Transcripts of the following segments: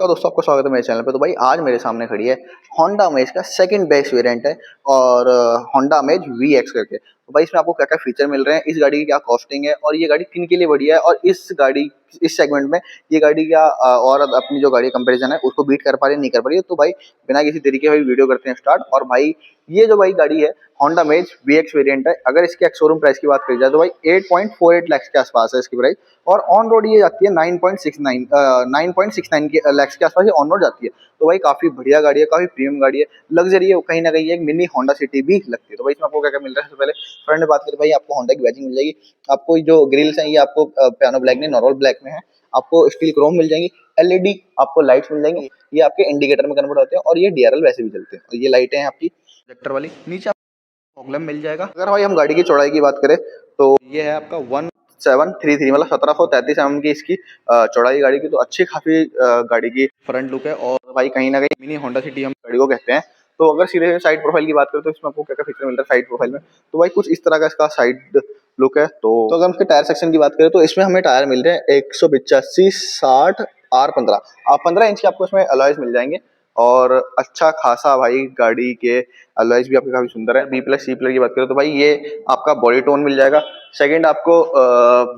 तो दोस्तों आपका स्वागत है मेरे चैनल पे। तो भाई आज मेरे सामने खड़ी है होंडा अमेज का सेकंड बेस्ट वेरिएंट है और होंडा अमेज VX करके। तो भाई इसमें आपको क्या क्या फीचर मिल रहे हैं, इस गाड़ी की क्या कॉस्टिंग है और ये गाड़ी किन के लिए बढ़िया है और इस सेगमेंट में ये गाड़ी क्या और अपनी जो गाड़ी कंपैरिजन है उसको बीट कर पा रही है नहीं कर पा रही है। तो भाई बिना किसी तरीके भाई वीडियो करते हैं स्टार्ट। और भाई ये जो भाई गाड़ी है होंडा अमेज VX वेरिएंट है, अगर इसके एक्स शोरूम प्राइस की बात करी जाए तो भाई 8.48 लाख के आसपास है इसकी प्राइस और ऑन रोड ये जाती है 9.69 लाख के आसपास ये ऑन रोड जाती है। तो भाई काफी बढ़िया गाड़ी है, काफी प्रीमियम गाड़ी है, लग्जरी है, कहीं ना कहीं एक मिनी होंडा सिटी भी लगती है। तो भाई इसमें आपको क्या क्या मिल रहा है, सबसे पहले फ्रंट में बात करें भाई आपको होंडा की बैजिंग मिल जाएगी। आपको जो ग्रिल्स हैं ये आपको पियानो ब्लैक नहीं नॉर्मल ब्लैक में है। आपको स्टील क्रोम मिल जाएंगी, LED आपको लाइट्स मिल जाएंगी, ये आपके इंडिकेटर में कन्वर्ट होते हैं और ये DRL वैसे भी चलते हैं। और ये लाइटें हैं आपकी प्रोजेक्टर वाली। नीचे प्रॉब्लम मिल जाएगा। अगर भाई हम गाड़ी की चौड़ाई की बात करें तो ये है आपका 1733 मतलब 1733 mm की इसकी चौड़ाई गाड़ी की। तो अच्छी खासी गाड़ी की फ्रंट लुक है और भाई कहीं ना कहीं मिनी होंडा सिटी हम गाड़ी को कहते हैं। तो अगर सीधे साइड प्रोफाइल की बात करें तो इसमें आपको क्या क्या फीचर मिल रहा है साइड प्रोफाइल में, तो भाई कुछ इस तरह का इसका साइड लुक है। तो अगर हम इसके टायर सेक्शन की बात करें तो इसमें हमें टायर मिल रहे हैं 185/60R15 इंच के आपको इसमें अलॉयज मिल जाएंगे और अच्छा खासा भाई गाड़ी के अलॉयज भी आपके काफी सुंदर है। B+C+ की बात करें तो भाई ये आपका बॉडी टोन मिल जाएगा, सेकंड आपको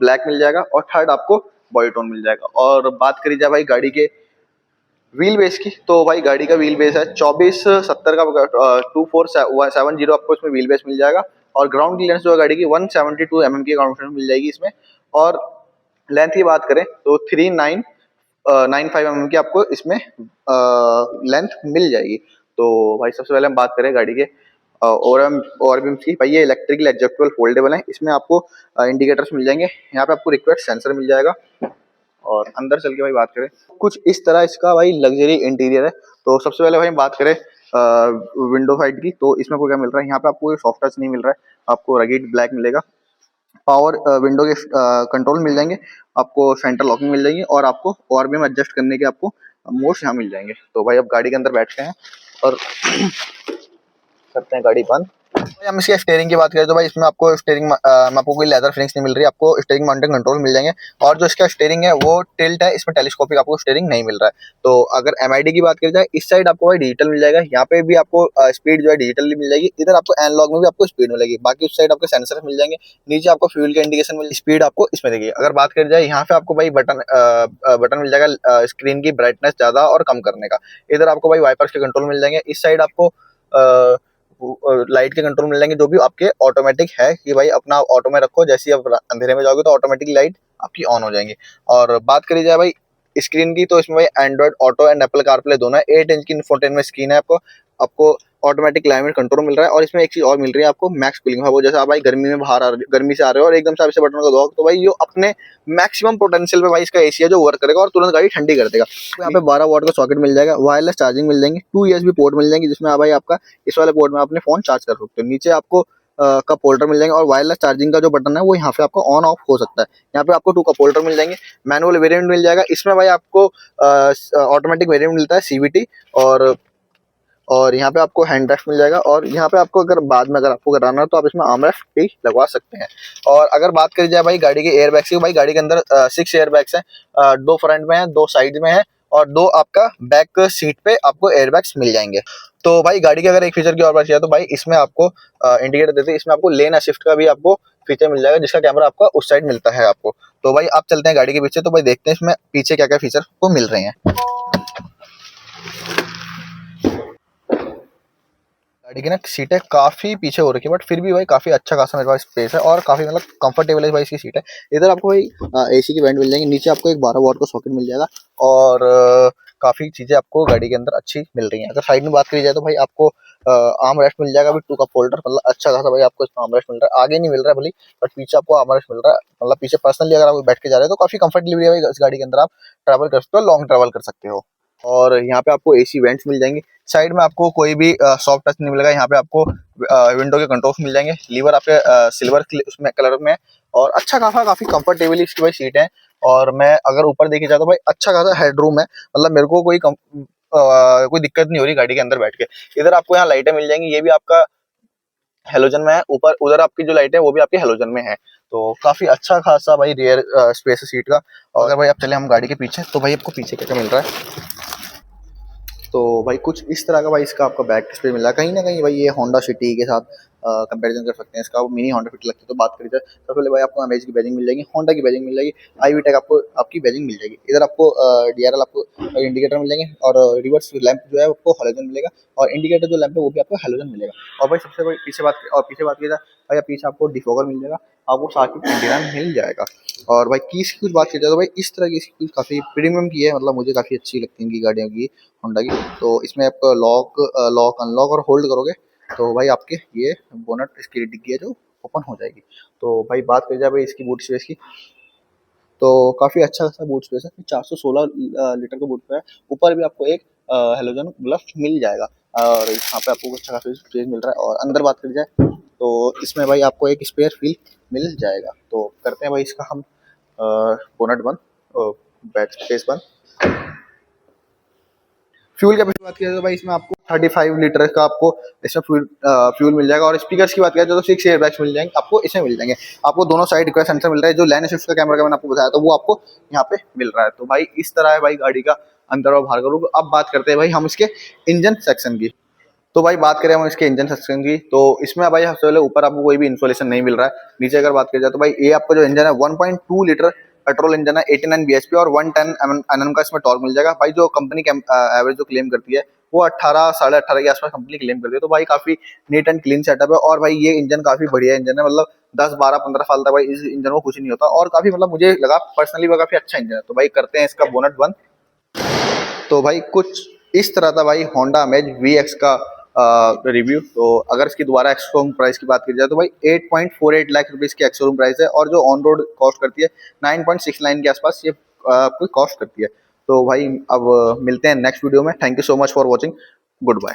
ब्लैक मिल जाएगा और थर्ड आपको बॉडी टोन मिल जाएगा। और बात करी जाए भाई गाड़ी के व्हील बेस की तो भाई गाड़ी का व्हील बेस है 2470 का 2470 आपको इसमें व्हील बेस मिल जाएगा और ग्राउंड क्लियरेंस जो है गाड़ी की 172 mm की ग्राउंड क्लियरेंस मिल जाएगी इसमें। और लेंथ की बात करें तो 3995 mm की आपको इसमें लेंथ मिल जाएगी। तो भाई सबसे पहले हम बात करें गाड़ी के और भी की भाई ये इलेक्ट्रिकल एडजस्टेबल फोल्डेबल है। इसमें आपको इंडिकेटर्स मिल जाएंगे, यहाँ पे आपको रिक्वेस्ट सेंसर मिल जाएगा। और अंदर चल के भाई बात करें कुछ इस तरह इसका भाई लग्जरी इंटीरियर है। तो सबसे पहले भाई हम बात करें विंडो साइड की तो इसमें आपको क्या मिल रहा है, यहाँ पे आपको सॉफ्ट टच नहीं मिल रहा है, आपको रगेड ब्लैक मिलेगा। पावर विंडो के कंट्रोल मिल जाएंगे, आपको सेंटर लॉकिंग मिल जाएगी और आपको और भी एडजस्ट करने के आपको मोड्स यहाँ मिल जाएंगे। तो भाई अब गाड़ी के अंदर बैठते हैं और करते हैं गाड़ी बंद। भाई हम इसके स्टीयरिंग की बात करें तो भाई इसमें आपको स्टीयरिंग में आपको कोई लेदर फिनिश नहीं मिल रही, आपको स्टीयरिंग माउंटेड कंट्रोल मिल जाएंगे। और जो इसका स्टीयरिंग है वो टिल्ट है, इसमें टेलीस्कोपिक आपको स्टीयरिंग नहीं मिल रहा है। तो अगर MID की बात करी जाए इस साइड आपको भाई डिजिटल मिल जाएगा, यहाँ पे भी आपको स्पीड जो है डिजिटली मिल जाएगी, इधर आपको एनालॉग में भी आपको स्पीड मिलेगी, बाकी उस साइड आपके सेंसर मिल जाएंगे। नीचे आपको फ्यूल के इंडिकेशन मिल, स्पीड आपको इसमें देगी। अगर बात करी जाए यहाँ पे आपको भाई बटन मिल जाएगा स्क्रीन की ब्राइटनेस ज्यादा और कम करने का। इधर आपको भाई वाइपर्स के कंट्रोल मिल जाएंगे, इस साइड आपको लाइट के कंट्रोल मिल जाएंगे जो भी आपके ऑटोमेटिक है कि भाई अपना ऑटो में रखो, जैसे ही आप अंधेरे में जाओगे तो ऑटोमेटिक लाइट आपकी ऑन हो जाएंगी। और बात करी जाए भाई स्क्रीन की तो इसमें भाई Android auto and Apple CarPlay दोनों है। 8 इंच की इंफोटेनमेंट स्क्रीन है, आपको ऑटोमेटिक क्लाइमेट कंट्रोल मिल रहा है और इसमें एक चीज और मिल रही है आपको मैक्स कूलिंग है। वो जैसे आप भाई गर्मी में बाहर गर्मी से आ रहे हो और एकदम से आप इसे बटन को दबाओ तो भाई जो अपने मैक्सिमम पोटेंशियल पे भाई इसका AC है जो वर्क करेगा और तुरंत गाड़ी ठंडी कर देगा। तो यहाँ पे 12 वॉट का सॉकेट मिल जाएगा, वायरलेस चार्जिंग मिल जाएंगी, 2 USB पोर्ट मिल जाएंगी जिसमें आप भाई आपका इस वाले पोर्ट में अपने फोन चार्ज कर सकते हो। नीचे आपको कप होल्डर मिल जाएंगे और वायरलेस चार्जिंग का जो बटन है वो यहाँ पे आपका ऑन ऑफ हो सकता है। यहाँ पे आपको 2 कप होल्डर मिल जाएंगे, मैनुअल वेरिएंट मिल जाएगा, इसमें भाई आपको ऑटोमेटिक वेरिएंट मिलता है CVT। और यहाँ पे आपको हैंड रेस्ट मिल जाएगा और यहाँ पे आपको अगर बाद में अगर आपको कराना हो तो आप इसमें आर्म रेस्ट भी लगवा सकते हैं। और अगर बात करी जाए भाई गाड़ी के एयरबैग्स की, भाई गाड़ी के अंदर 6 एयरबैग्स हैं, 2 फ्रंट में है, 2 साइड में है और 2 आपका बैक सीट पे आपको एयरबैग्स मिल जाएंगे। तो भाई गाड़ी के अगर एक फीचर की और बात किया तो भाई इसमें आपको इंडिकेटर देते हैं, इसमें आपको लेन असिस्ट का भी आपको फीचर मिल जाएगा जिसका कैमरा आपका उस साइड मिलता है आपको। तो भाई आप चलते हैं गाड़ी के पीछे, तो भाई देखते हैं इसमें पीछे क्या क्या फीचर को मिल रहे हैं। गाड़ी की ना सीटें काफी पीछे हो रखी है बट फिर भी भाई काफी अच्छा खासा मेरे पास स्पेस है और काफी मतलब कंफर्टेबल है भाई इसकी सीट है। इधर आपको भाई AC की वेंट मिल जाएंगी, नीचे आपको एक 12 वॉट का सॉकेट मिल जाएगा और काफी चीजें आपको गाड़ी के अंदर अच्छी मिल रही हैं। अगर साइड में बात करी जाए तो भाई आपको आर्म रेस्ट मिल जाएगा, 2 कप होल्डर, मतलब अच्छा खासा भाई आपको इसमें आर्म रेस्ट मिल रहा है। आगे नहीं मिल रहा है भले बट पीछे आपको आर्म रेस्ट मिल रहा है, मतलब पीछे पर्सनली अगर आप बैठ के जा रहे हो तो काफी कंफर्टेबली भाई इस गाड़ी के अंदर आप ट्रैवल कर सकते हो, लॉन्ग ट्रैवल कर सकते हो। और यहाँ पे आपको AC वेंट्स मिल जाएंगे, साइड में आपको कोई भी सॉफ्ट टच नहीं मिलेगा, यहाँ पे आपको विंडो के कंट्रोल्स मिल जाएंगे, लीवर आपके सिल्वर उसमें कलर में और अच्छा खासा काफी कंफर्टेबली इसकी भाई सीट है। और मैं अगर ऊपर देखी जाए तो भाई अच्छा खासा हेडरूम है, मतलब मेरे को कोई दिक्कत नहीं हो रही गाड़ी के अंदर बैठ के। इधर आपको यहाँ लाइटें मिल जाएंगी, ये भी आपका हेलोजन में है, ऊपर उधर आपकी जो लाइट है वो भी आपके हेलोजन में है। तो काफी अच्छा खासा भाई रियर स्पेस है सीट का। और अगर भाई आप चले हम गाड़ी के पीछे तो भाई आपको पीछे क्या क्या मिल रहा है। तो भाई कुछ इस तरह का भाई इसका आपका बैक डिस्प्ले मिल रहा है। कहीं ना कहीं भाई ये होंडा सिटी के साथ कंपैरिजन कर सकते हैं इसका, मिनी होंडा फिट लगती है। तो बात करी जाए सबसे पहले भाई आपको अमेज की बैजिंग मिल जाएगी, होंडा की बैजिंग मिल जाएगी, आई वी टेक आपको आपकी बैजिंग मिल जाएगी। इधर आपको DRL आपको इंडिकेटर मिल जाएंगे, और रिवर्स लैंप जो है आपको हेलोजन मिलेगा, और इंडिकेटर जो लैंप है वो भी आपको हेलोजन मिलेगा। और भाई सबसे बड़ी पीछे बात की जाए भाई, पीछे आपको डिफॉगर मिल जाएगा, आपको साथ में एंटीना मिल जाएगा। और भाई कीज की कुछ बात की जाए तो भाई इस तरह की इसकी काफ़ी प्रीमियम की है, मतलब मुझे काफ़ी अच्छी लगती है इनकी गाड़ियों की, होंडा की। तो इसमें आप लॉक अनलॉक और होल्ड करोगे तो भाई आपके ये बोनट इसकी डिग्गी है जो ओपन हो जाएगी। तो भाई बात करी जाए भाई इसकी बूट स्पेस की, तो काफ़ी अच्छा खासा बूट स्पेस है, 416 लीटर का बूट स्पेस है। ऊपर भी आपको एक हेलोजन ग्लफ मिल जाएगा, और यहाँ पे आपको अच्छा खासा स्पेस मिल रहा है। और अंदर बात करी जाए तो इसमें भाई आपको एक स्पेयर व्हील मिल जाएगा। तो करते हैं भाई इसका हम बोनट बंद, बैक स्पेस बंद। फ्यूल कैपेसिटी बात करें तो भाई इसमें आपको 35 लीटर का आपको इसमें फ्यूल मिल जाएगा। और स्पीकर्स की बात करें तो 6 एयरबैग्स मिल जाएंगे आपको, इसमें मिल जाएंगे आपको दोनों साइड रिक्वेस्ट सेंसर मिल रहा है। जो लाइन असिस्ट का कैमरा का मैंने आपको बताया तो वो आपको यहाँ पे मिल रहा है। तो भाई इस तरह है भाई गाड़ी का अंदर और बाहर का लुक। अब बात करते हैं भाई हम इसके इंजन सेक्शन की। तो भाई बात करें हम इसके इंजन सेक्शन की, तो इसमें भाई सबसे पहले ऊपर आपको कोई भी इंस्टॉलेशन नहीं मिल रहा है। नीचे अगर बात की जाए तो भाई ये आपका जो इंजन है 1.2 लीटर पेट्रोल इंजन है, 89 bhp और 110 Nm का इसमें टॉर्क मिल जाएगा। भाई जो कंपनी एवरेज जो क्लेम करती है वो 18 साढ़े 18 के आसपास कंपनी क्लेम करती है। तो भाई काफी नीट एंड क्लीन सेटअप है, और भाई ये इंजन काफी बढ़िया इंजन है, मतलब 10 12 15 साल तक भाई इस इंजन को कुछ नहीं होता, और काफी मतलब मुझे लगा पर्सनली वो काफी अच्छा इंजन है। तो भाई करते हैं इसका बोनट बंद। तो भाई कुछ इस तरह था भाई होंडा अमेज VX का रिव्यू। तो अगर इसकी दोबारा एक्सशोरूम प्राइस की बात की जाए तो भाई 8.48 लाख रुपीस की एक्सशोरूम प्राइस है, और जो ऑन रोड कॉस्ट करती है 9.69 के आसपास ये आपको कॉस्ट करती है। तो भाई अब मिलते हैं नेक्स्ट वीडियो में। Thank you so much for watching, good bye.